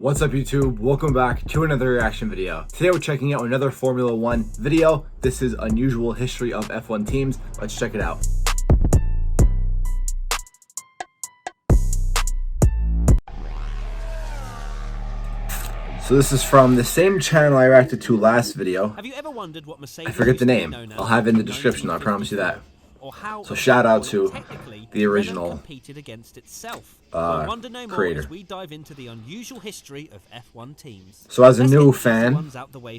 What's up YouTube? Welcome back to another reaction video. Today we're checking out another Formula 1 video. This is Unusual History of F1 Teams. Let's check it out. So this is from the same channel I reacted to last video. Have you ever wondered what Mercedes I forget the name. I'll have it in the description, I promise you that. So shout out to the original creator. We dive into the unusual history of F1 teams. So as a new fan,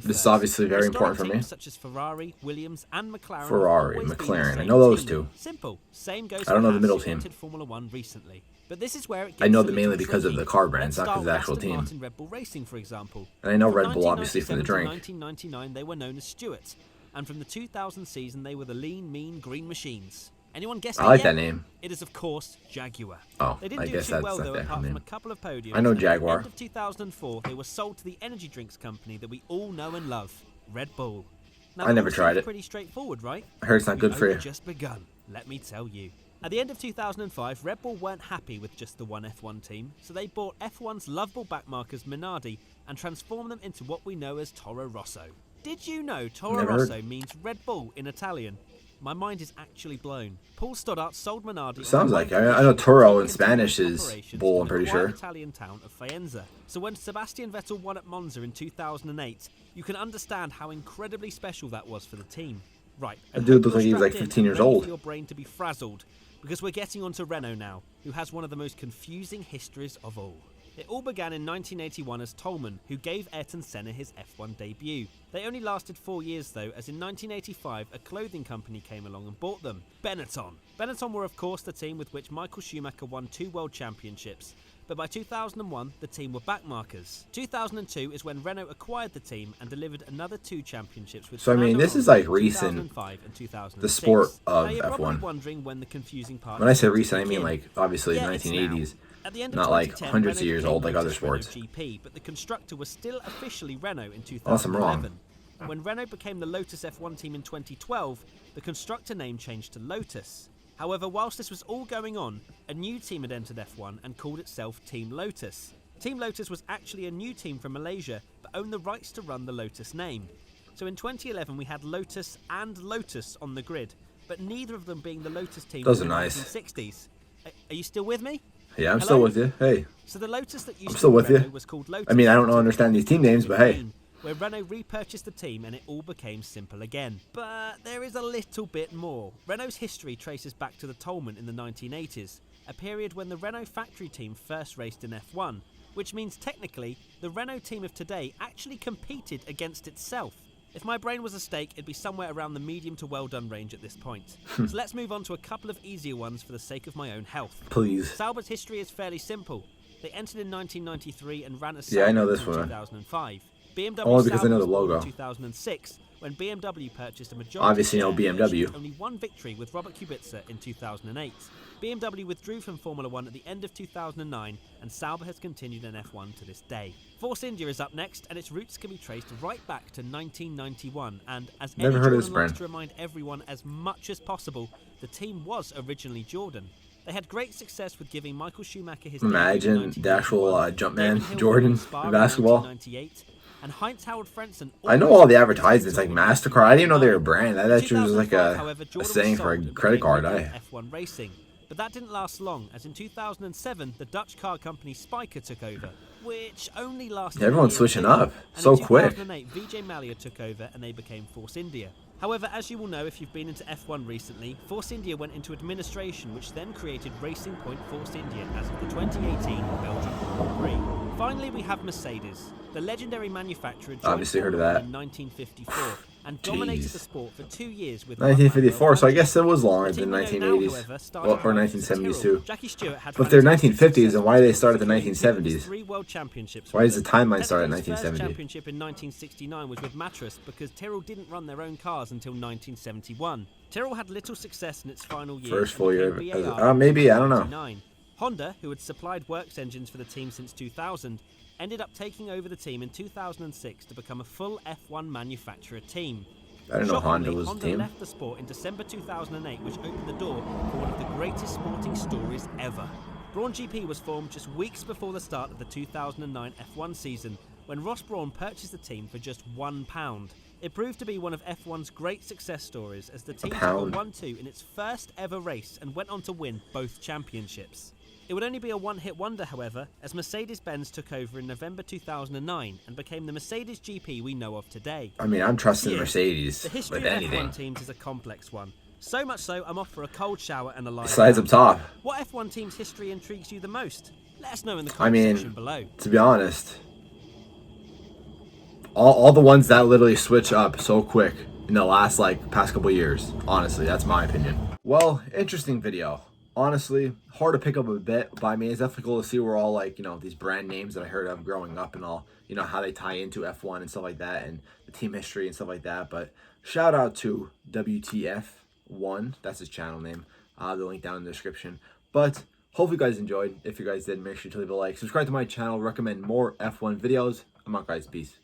this is obviously very important for me. Such as Ferrari, Williams, and McLaren. I know those two. Simple. Same goes I don't know the middle team. Formula 1 recently. But this is where it gets I know them mainly because of the car brands, not because of the actual team. Red Bull Racing, for example. And I know Red Bull obviously from the drink. 1999 they were known as Stewarts. And from the 2000 season, they were the lean, mean, green machines. Anyone guessing? I like that name. It is, of course, Jaguar. Oh, they didn't I guess that's well, not though, their apart name. from a couple of podiums. I know Jaguar. At the end of 2004, they were sold to the energy drinks company that we all know and love, Red Bull. Now, I never tried it. Pretty straightforward, right? I heard it's not good for you. Just begun. Let me tell you. At the end of 2005, Red Bull weren't happy with just the one F1 team, so they bought F1's lovable backmarkers Minardi and transformed them into what we know as Toro Rosso. Did you know Toro Rosso means Red Bull in Italian? My mind is actually blown. Paul Stoddart sold Minardi. Sounds like I know Toro in Spanish is bull, I'm pretty sure. Italian town of Faenza. So when Sebastian Vettel won at Monza in 2008, you can understand how incredibly special that was for the team. Right. That dude looked like he was like 15 years old. Your brain to be frazzled, because we're getting on to Renault now, who has one of the most confusing histories of all. It all began in 1981 as Tolman, who gave Ayrton Senna his F1 debut. They only lasted 4 years though, as in 1985 a clothing company came along and bought them, Benetton. Benetton were of course the team with which Michael Schumacher won 2 world championships, but by 2001 the team were backmarkers. 2002 is when Renault acquired the team and delivered another 2 championships with So I mean, this is like recent, the sport of F1. Wondering when the confusing part when I say recent, I mean like obviously 1980s. Not like hundreds of years old like other sports. GP, but the constructor was still officially Renault in 2011. Unless I'm wrong. When Renault became the Lotus F1 team in 2012, the constructor name changed to Lotus. However, whilst this was all going on, a new team had entered F1 and called itself Team Lotus. Team Lotus was actually a new team from Malaysia, but owned the rights to run the Lotus name. So in 2011 we had Lotus and Lotus on the grid, but neither of them being the Lotus team Those are in the nice. 1960s. Are you still with me? Yeah, I'm still with you. Hey. So the Lotus that used I'm still with you. Was called Lotus. I mean, I don't understand these team names, but hey. Where Renault repurchased the team and it all became simple again. But there is a little bit more. Renault's history traces back to the Tolman in the 1980s, a period when the Renault factory team first raced in F1, which means technically the Renault team of today actually competed against itself. If my brain was a steak, it'd be somewhere around the medium to well done range at this point. So let's move on to a couple of easier ones for the sake of my own health. Please. Sauber's history is fairly simple. They entered in 1993 and ran as Sauber I know this in one. 2005. BMW Only because I know the was born logo. in 2006, when BMW purchased a majority Obviously, no BMW. Only one victory with Robert Kubica in 2008. BMW withdrew from Formula 1 at the end of 2009, and Sauber has continued in F1 to this day. Force India is up next, and its roots can be traced right back to 1991. And as Never heard of this brand. To remind everyone as much as possible, the team was originally Jordan. They had great success with giving Michael Schumacher his Imagine the actual Jumpman Jordan in basketball. And Heinz Howard Frentzen. I know all the advertisements like MasterCard. I didn't know they were a brand. That actually was like a saying for a credit card. F1 racing. But that didn't last long, as in 2007 the Dutch car company Spyker took over, which only lasted. Everyone's switching up so quick. In 2008, Vijay Mallya took over and they became Force India. However, as you will know if you've been into F1 recently, Force India went into administration, which then created Racing Point Force India as of the 2018 Belgian Grand Prix. Finally, we have Mercedes. The legendary manufacturer obviously heard of that. In 1954 and dominated the sport for 2 years with 1954, so I guess it was longer than 1980s. Well, or 1970s too. But if they're 1950s, then why did they start at the 1970s? 3 world championships. Why does the timeline start at First 1970? championship in 1969 was with Mattress because Tyrrell didn't run their own cars until 1971. Tyrrell had little success in its final year. First full year. Maybe, I don't know. Honda, who had supplied works engines for the team since 2000, ended up taking over the team in 2006 to become a full F1 manufacturer team. I didn't know Honda was the team. Left the sport in December 2008, which opened the door for one of the greatest sporting stories ever. Brawn GP was formed just weeks before the start of the 2009 F1 season, when Ross Brawn purchased the team for just £1. It proved to be one of F1's great success stories, as the team took a 1-2 in its first ever race and went on to win both championships. It would only be a one-hit wonder, however, as Mercedes-Benz took over in November 2009 and became the Mercedes GP we know of today. I mean, I'm trusting Mercedes The history with of anything. F1 teams is a complex one. So much so, I'm off for a cold shower and a lie Slides down. up top. What F1 team's history intrigues you the most? Let us know in the comment section below. To be honest, all the ones that literally switch up so quick in the last past couple years. Honestly, that's my opinion. Well, interesting video. Honestly, hard to pick up a bit, but I mean, it's definitely cool to see where all these brand names that I heard of growing up and all, how they tie into F1 and stuff like that, and the team history and stuff like that. But shout out to WTF1, that's his channel name. The link down in the description. But hopefully you guys enjoyed. If you guys did, make sure to leave a like, subscribe to my channel, recommend more F1 videos. I'm out, guys. Peace.